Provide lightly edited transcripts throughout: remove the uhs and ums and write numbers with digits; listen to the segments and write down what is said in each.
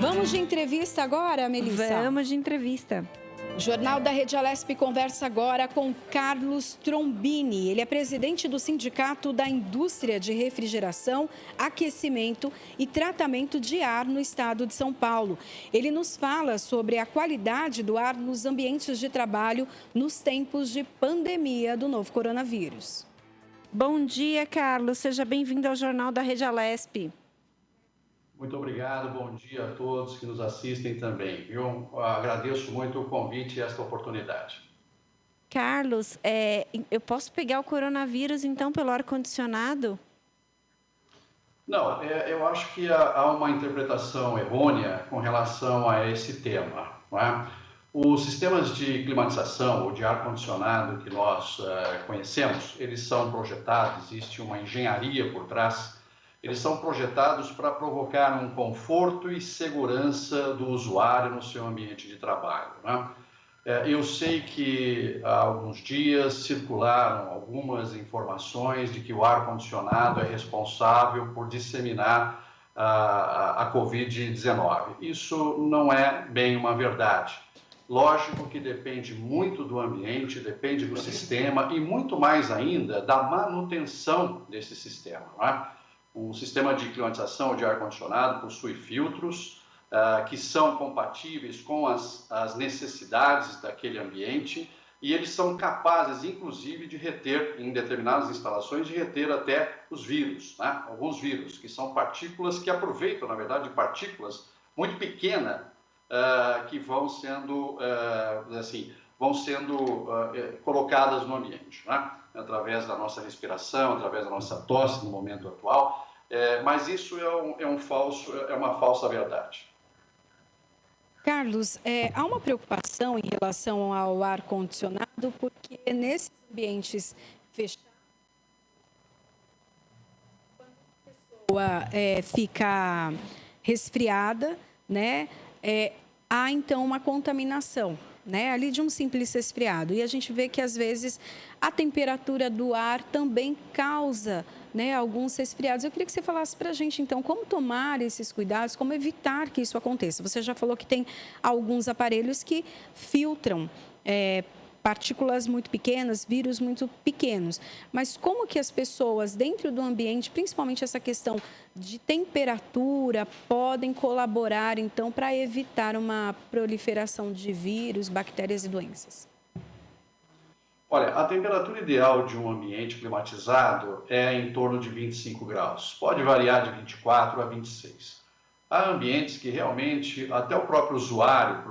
Vamos de entrevista agora, Melissa? Vamos de entrevista. O Jornal da Rede Alesp conversa agora com Carlos Trombini. Ele é presidente do Sindicato da Indústria de Refrigeração, Aquecimento e Tratamento de Ar no estado de São Paulo. Ele nos fala sobre a qualidade do ar nos ambientes de trabalho nos tempos de pandemia do novo coronavírus. Bom dia, Carlos. Seja bem-vindo ao Jornal da Rede Alesp. Muito obrigado, bom dia a todos que nos assistem também. Eu agradeço muito o convite e esta oportunidade. Carlos, eu posso pegar o coronavírus, então, pelo ar-condicionado? Não, eu acho que há uma interpretação errônea com relação a esse tema, não é? Os sistemas de climatização ou de ar-condicionado que nós conhecemos, eles são projetados, existe uma engenharia por trás. Eles são projetados para provocar um conforto e segurança do usuário no seu ambiente de trabalho, né? Eu sei que há alguns dias circularam algumas informações de que o ar-condicionado é responsável por disseminar a Covid-19. Isso não é bem uma verdade. Lógico que depende muito do ambiente, depende do sistema e muito mais ainda da manutenção desse sistema, não é? O sistema de climatização ou de ar-condicionado possui filtros que são compatíveis com as necessidades daquele ambiente e eles são capazes, inclusive, de reter, em determinadas instalações, de reter até os vírus, né? Alguns vírus, que são partículas que aproveitam, na verdade, partículas muito pequenas que vão sendo, colocadas no ambiente, né? Através da nossa respiração, através da nossa tosse no momento atual, mas isso é uma falsa verdade. Carlos, há uma preocupação em relação ao ar-condicionado, porque nesses ambientes fechados, quando a pessoa fica resfriada, né, há então uma contaminação, né, ali de um simples resfriado. E a gente vê que, às vezes, a temperatura do ar também causa, né, alguns resfriados. Eu queria que você falasse para a gente, então, como tomar esses cuidados, como evitar que isso aconteça. Você já falou que tem alguns aparelhos que filtram partículas muito pequenas, vírus muito pequenos. Mas como que as pessoas dentro do ambiente, principalmente essa questão de temperatura, podem colaborar, então, para evitar uma proliferação de vírus, bactérias e doenças? Olha, a temperatura ideal de um ambiente climatizado é em torno de 25 graus. Pode variar de 24 a 26. Há ambientes que realmente, até o próprio usuário,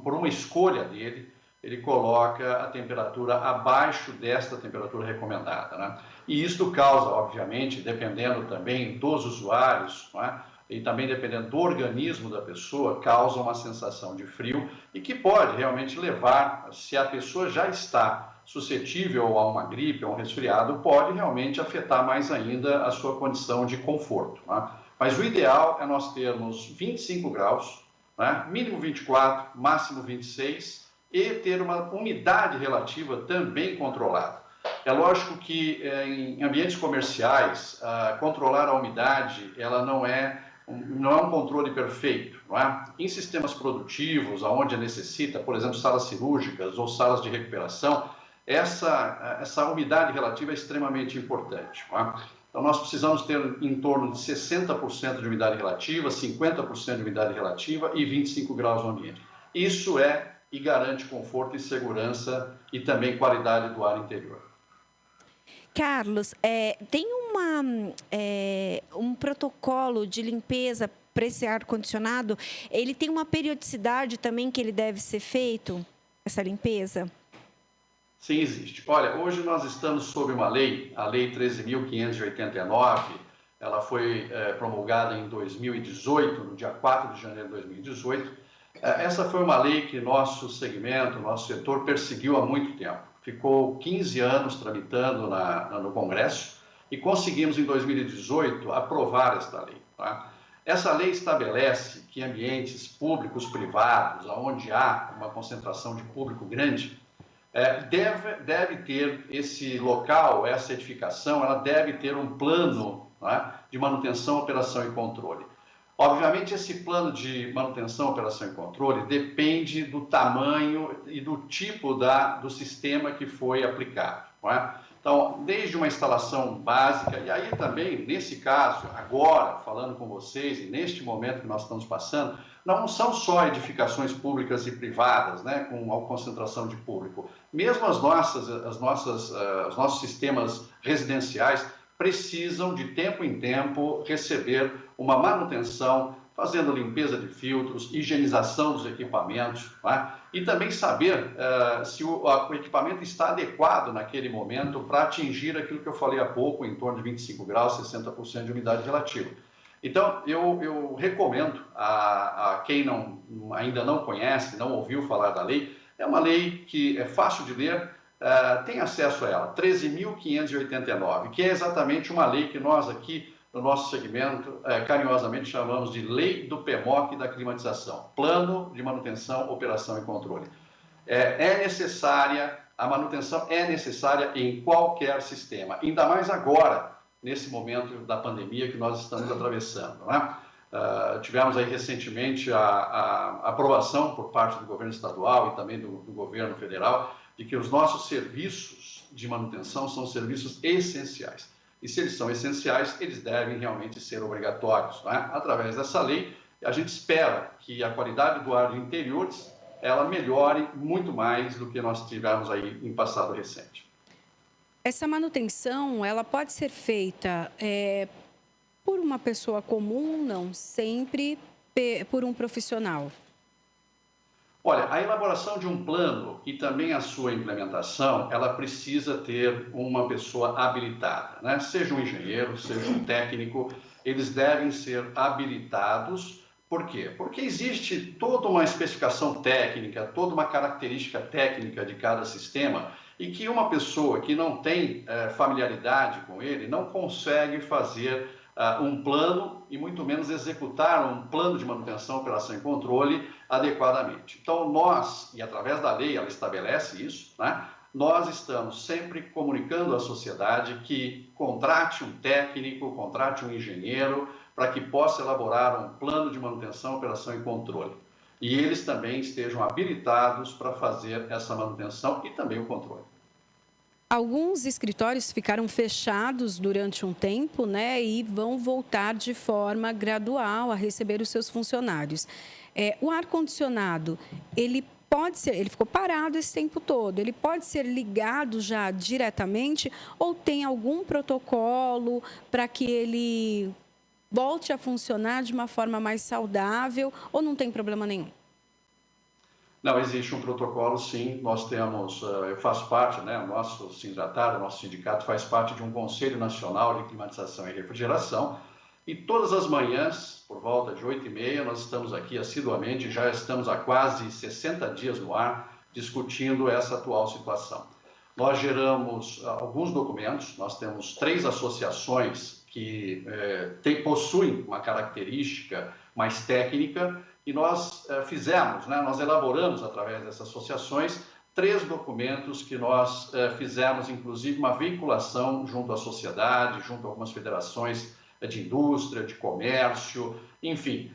por uma escolha dele, ele coloca a temperatura abaixo desta temperatura recomendada, né? E isto causa, obviamente, dependendo também dos usuários, não é? E também dependendo do organismo da pessoa, causa uma sensação de frio e que pode realmente levar, se a pessoa já está suscetível a uma gripe, a um resfriado, pode realmente afetar mais ainda a sua condição de conforto, né? Mas o ideal é nós termos 25 graus, né? Mínimo 24, máximo 26, e ter uma umidade relativa também controlada. É lógico que em ambientes comerciais, controlar a umidade ela não é um controle perfeito, não é? Em sistemas produtivos, onde necessita, por exemplo, salas cirúrgicas ou salas de recuperação, essa umidade relativa é extremamente importante, não é? Então, nós precisamos ter em torno de 60% de umidade relativa, 50% de umidade relativa e 25 graus no ambiente. Isso e garante conforto e segurança e também qualidade do ar interior. Carlos, tem um protocolo de limpeza para esse ar-condicionado? Ele tem uma periodicidade também que ele deve ser feito, essa limpeza? Sim, existe. Olha, hoje nós estamos sob uma lei, a Lei 13.589, ela foi promulgada em 2018, no dia 4 de janeiro de 2018. Essa foi uma lei que nosso segmento, nosso setor perseguiu há muito tempo. Ficou 15 anos tramitando no Congresso e conseguimos, em 2018, aprovar esta lei, tá? Essa lei estabelece que ambientes públicos, privados, onde há uma concentração de público grande, deve ter esse local, essa edificação, ela deve ter um plano, né, de manutenção, operação e controle. Obviamente, esse plano de manutenção, operação e controle depende do tamanho e do tipo do sistema que foi aplicado. Não é? Então, desde uma instalação básica, e aí também, nesse caso, agora, falando com vocês, e neste momento que nós estamos passando, não são só edificações públicas e privadas, né, com a concentração de público. Mesmo os nossos sistemas residenciais precisam, de tempo em tempo, receber uma manutenção, fazendo limpeza de filtros, higienização dos equipamentos, né? E também saber se o equipamento está adequado naquele momento para atingir aquilo que eu falei há pouco, em torno de 25 graus, 60% de umidade relativa. Então, eu recomendo a quem ainda não conhece, não ouviu falar da lei, é uma lei que é fácil de ler, tem acesso a ela, 13.589, que é exatamente uma lei que nós aqui, no nosso segmento, carinhosamente chamamos de Lei do PMOC da Climatização, Plano de Manutenção, Operação e Controle. A manutenção é necessária em qualquer sistema, ainda mais agora, nesse momento da pandemia que nós estamos atravessando. Né? Tivemos aí recentemente a aprovação por parte do governo estadual e também do governo federal de que os nossos serviços de manutenção são serviços essenciais. E se eles são essenciais, eles devem realmente ser obrigatórios. Né? Através dessa lei, a gente espera que a qualidade do ar de interiores ela melhore muito mais do que nós tivemos aí em passado recente. Essa manutenção, ela pode ser feita por uma pessoa comum, não sempre por um profissional? Olha, a elaboração de um plano e também a sua implementação, ela precisa ter uma pessoa habilitada, né? Seja um engenheiro, seja um técnico, eles devem ser habilitados. Por quê? Porque existe toda uma especificação técnica, toda uma característica técnica de cada sistema e que uma pessoa que não tem familiaridade com ele não consegue fazer um plano e muito menos executar um plano de manutenção, operação e controle adequadamente. Então nós, e através da lei ela estabelece isso, né? Nós estamos sempre comunicando à sociedade que contrate um técnico, contrate um engenheiro para que possa elaborar um plano de manutenção, operação e controle. E eles também estejam habilitados para fazer essa manutenção e também o controle. Alguns escritórios ficaram fechados durante um tempo, né, e vão voltar de forma gradual a receber os seus funcionários. O ar-condicionado, ele ficou parado esse tempo todo, ele pode ser ligado já diretamente ou tem algum protocolo para que ele volte a funcionar de uma forma mais saudável ou não tem problema nenhum? Não, existe um protocolo, sim. Nós temos, eu faço parte, né, o nosso Sindicato, o nosso sindicato faz parte de um Conselho Nacional de Climatização e Refrigeração e todas as manhãs, por volta de 8h30, nós estamos aqui assiduamente, já estamos há quase 60 dias no ar, discutindo essa atual situação. Nós geramos alguns documentos, nós temos 3 associações que possuem uma característica mais técnica e nós fizemos, né, nós elaboramos através dessas associações 3 documentos que nós fizemos, inclusive, uma veiculação junto à sociedade, junto a algumas federações de indústria, de comércio, enfim,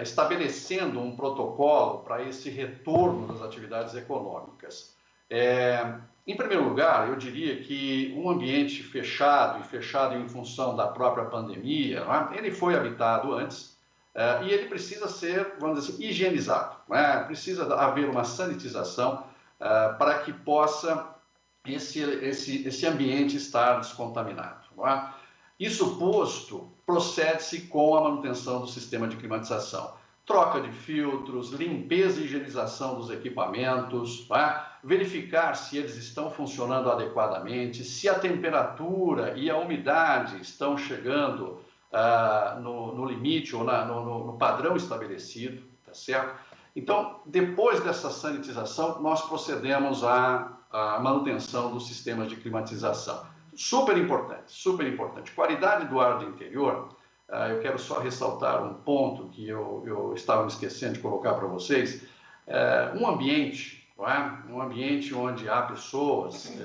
estabelecendo um protocolo para esse retorno das atividades econômicas. Em primeiro lugar, eu diria que um ambiente fechado em função da própria pandemia, né, ele foi habitado antes, e ele precisa ser, vamos dizer assim, higienizado. Né? Precisa haver uma sanitização para que possa esse ambiente estar descontaminado. Não é? Isso posto, procede-se com a manutenção do sistema de climatização. Troca de filtros, limpeza e higienização dos equipamentos, não é? Verificar se eles estão funcionando adequadamente, se a temperatura e a umidade estão chegando no limite ou no padrão estabelecido, tá certo? Então, depois dessa sanitização, nós procedemos à manutenção dos sistemas de climatização. Super importante. Qualidade do ar do interior, eu quero só ressaltar um ponto que eu estava me esquecendo de colocar para vocês. Um ambiente, não é? Um ambiente onde há pessoas,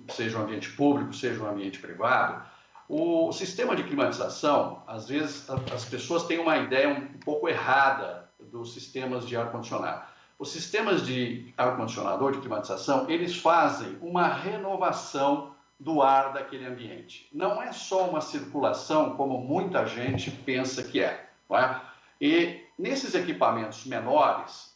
seja um ambiente público, seja um ambiente privado, O sistema de climatização, às vezes, as pessoas têm uma ideia um pouco errada dos sistemas de ar-condicionado. Os sistemas de ar-condicionado ou de climatização, eles fazem uma renovação do ar daquele ambiente. Não é só uma circulação, como muita gente pensa que é. Não é? E nesses equipamentos menores,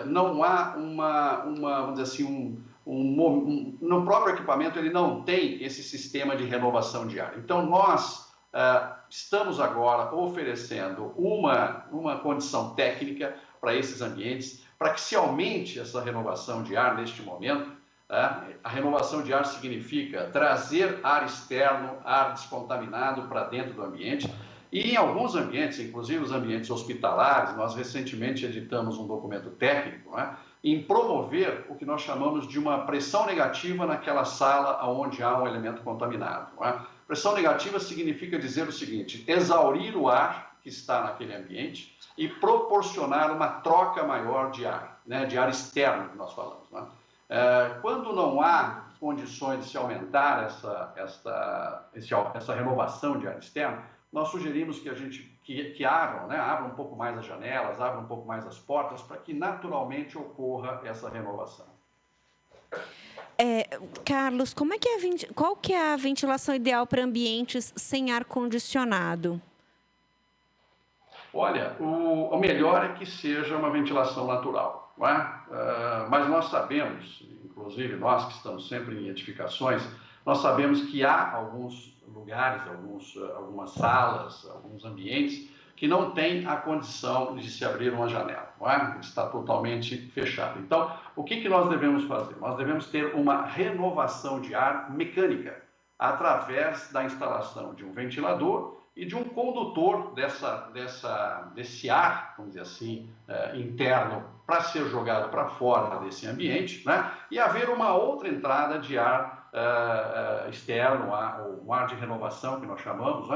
não há vamos dizer assim, no próprio equipamento ele não tem esse sistema de renovação de ar. Então, nós estamos agora oferecendo uma condição técnica para esses ambientes, para que se aumente essa renovação de ar neste momento. A renovação de ar significa trazer ar externo, ar descontaminado para dentro do ambiente. E em alguns ambientes, inclusive os ambientes hospitalares, nós recentemente editamos um documento técnico, em promover o que nós chamamos de uma pressão negativa naquela sala onde há um elemento contaminado. Pressão negativa significa dizer o seguinte: exaurir o ar que está naquele ambiente e proporcionar uma troca maior de ar, de ar externo que nós falamos. Quando não há condições de se aumentar essa renovação de ar externo, nós sugerimos que abram um pouco mais as janelas, abram um pouco mais as portas, para que naturalmente ocorra essa renovação. Carlos, qual que é a ventilação ideal para ambientes sem ar-condicionado? Olha, o melhor é que seja uma ventilação natural, não é? Mas nós sabemos, inclusive nós que estamos sempre em edificações, nós sabemos que há alguns lugares, algumas salas, alguns ambientes que não têm a condição de se abrir uma janela, não é? Está totalmente fechado. Então, o que nós devemos fazer? Nós devemos ter uma renovação de ar mecânica através da instalação de um ventilador e de um condutor desse ar, vamos dizer assim, interno, para ser jogado para fora desse ambiente, e haver uma outra entrada de ar externo, um ar de renovação, que nós chamamos,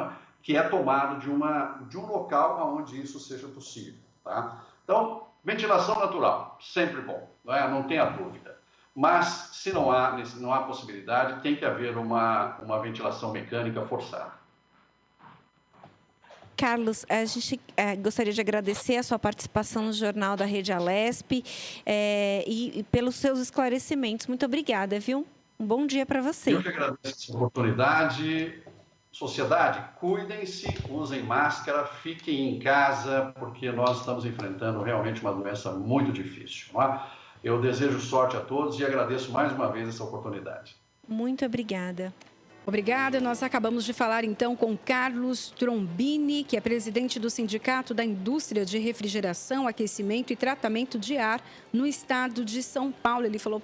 que é tomado de um local onde isso seja possível. Tá? Então, ventilação natural, sempre bom, não tenha dúvida. Mas, se não há possibilidade, tem que haver uma ventilação mecânica forçada. Carlos, a gente gostaria de agradecer a sua participação no Jornal da Rede Alesp e pelos seus esclarecimentos. Muito obrigada, viu? Um bom dia para você. Eu que agradeço essa oportunidade. Sociedade, cuidem-se, usem máscara, fiquem em casa, porque nós estamos enfrentando realmente uma doença muito difícil. Eu desejo sorte a todos e agradeço mais uma vez essa oportunidade. Muito obrigada. Obrigada. Nós acabamos de falar, então, com Carlos Trombini, que é presidente do Sindicato da Indústria de Refrigeração, Aquecimento e Tratamento de Ar no estado de São Paulo. Ele falou para